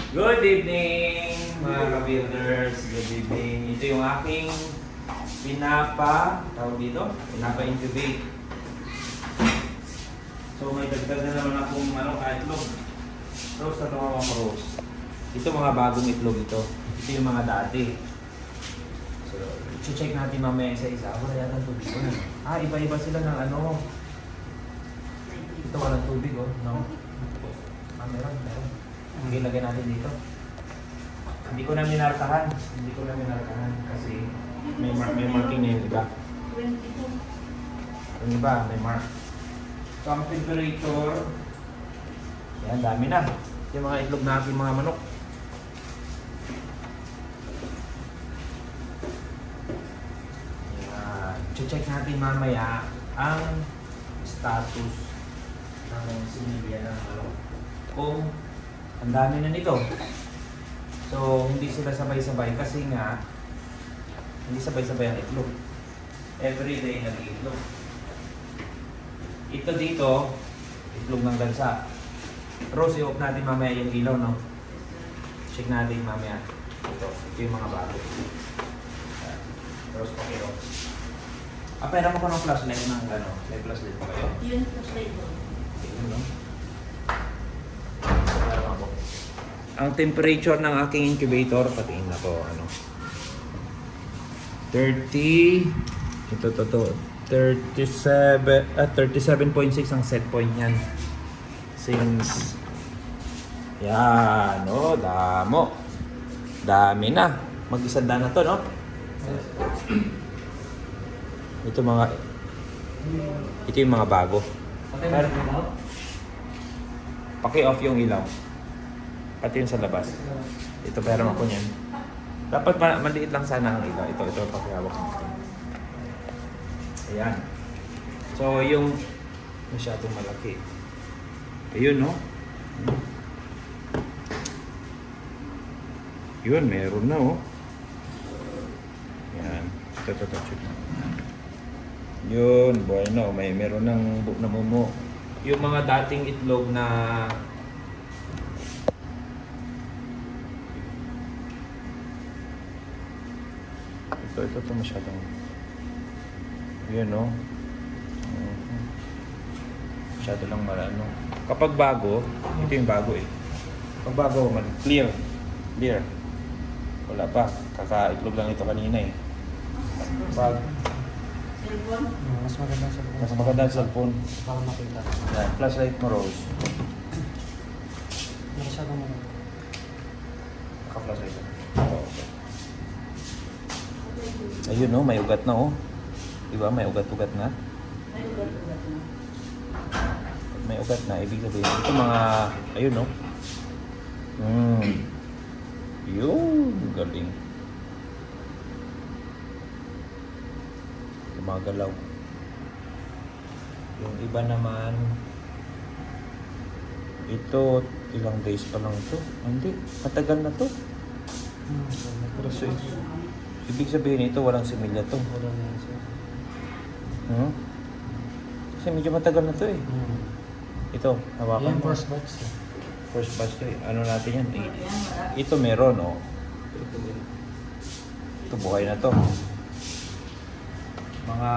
Good evening mga ka-builders. Good evening. Ito yung aking tawag dito? Pinapa-incubate. So may dagdag na naman akong itlog. Rose na mga rose. Ito mga bagong itlog ito. Ito yung mga dati. So check natin mamaya isa-isa. Wala yata tubig ko na. Iba-iba sila ng Ito walang tubig no? Meron. Okay, lagyan natin dito. Hindi ko na minarkahan kasi may marking na yung iba. Yung iba, may mark. So, ang temperature, yan, dami na. Yung mga itlog natin, mga manok. Yan. Check natin mamaya ang status ng similya ng manok. Kung ang dami na nito. So, hindi sila sabay-sabay kasi nga hindi sabay-sabay ang itlog. Every day nag-iitlog. Ito dito, itlog ng gansa. Rose, i-off natin mamaya yung ilaw, no? Check natin mamaya. Ito yung mga bago. Rose, okay-off. Pwede mo ko ng flashlight ng may flashlight mo kayo? Yun, flashlight mo. Yun, no? Ang temperature ng aking incubator, patiin na ko, 30, ito, 37.6 ang set point niyan. Since, yan, dami na. Mag-isanda na to, no? Ito yung mga bago. Paki-off yung ilaw. Pati yung sa labas. Ito pero ako niyan. Dapat maliit lang sana ang ilaw. Ito pakihawak natin. Ayan. So yung masyadong malaki. Ayun, no? Yun, meron na, Ayan. Ito, check na. Yun, bueno. Meron ng namumo. Yung mga dating itlog na ito masyadong yun, no? Masyado lang kapag bago, ito yung bago kapag bago, clear wala pa, kakaitlog lang ito kanina Cellphone? mas maganda sa cellphone Para makita. yan, flashlight mo, Rose. Masyadong Naka-flashlight mo. Okay. Ayun, no? May ugat na, Diba? May ugat-ugat na. Ay, ugat-ugat na. Pag may ugat na, ibig sabihin, ito mga, ayun, no? Yun, galing. Gumagalaw. Yung iba naman, ito, ilang days pa lang to. Hindi, matagal na to. Ibig sabihin ito, walang similya to. Kasi medyo matagal na to Ito, hawakan Yan, mo. first batch. First batch to Ano natin yan? Ito meron, Ito, buhay na to. Mga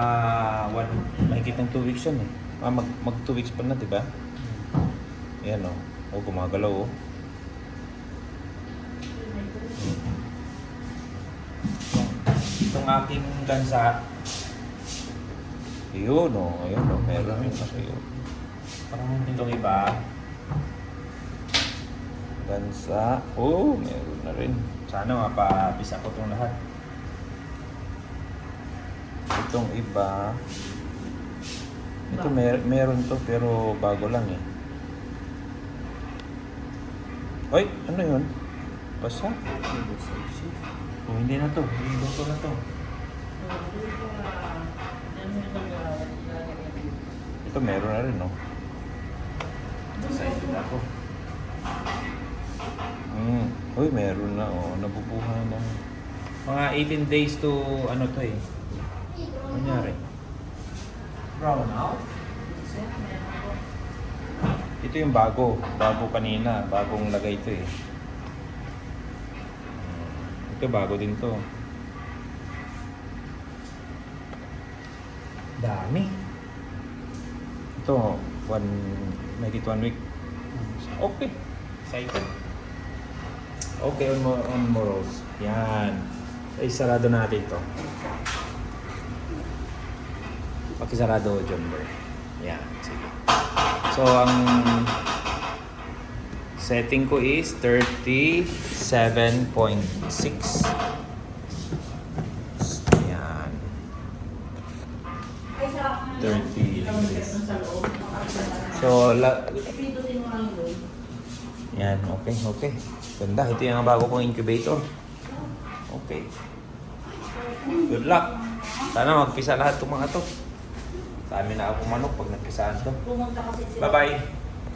mahigit ng 2 weeks yan mag 2 weeks pa na, diba? Ayan, gumagalaw, Itong aking gansa, ayun, meron yun kasi Parang itong iba, gansa, meron na rin. Sana mapapisa ko itong lahat. Itong iba, ito meron to pero bago lang Hoy, ano yun? Basa? Hindi na to. Hindi na to. Ito meron na rin, Excited ako. Uy, meron na, nabubuhay na. Mga 18 days to, to Nangyari. Brown out? Ito yung bago. Bago kanina. Bagong lagay ito Ito, bago din to. Dami. Ito, may dito 1 week. Okay. Excited. Okay, on morals. Yan. Ay, sarado natin ito. Pakisarado, John Burr. Yan, sige. So, ang setting ko is 37.6. Yan. 30 degrees. So, Pindutin mo lang doon. yan, okay. Ganda, ito yung bago kong incubator. Okay. Good luck. Sana magpisa lahat itong mga to. Dami na ako manok pag nagpisaan to. Pumunta kasi sila. Bye-bye.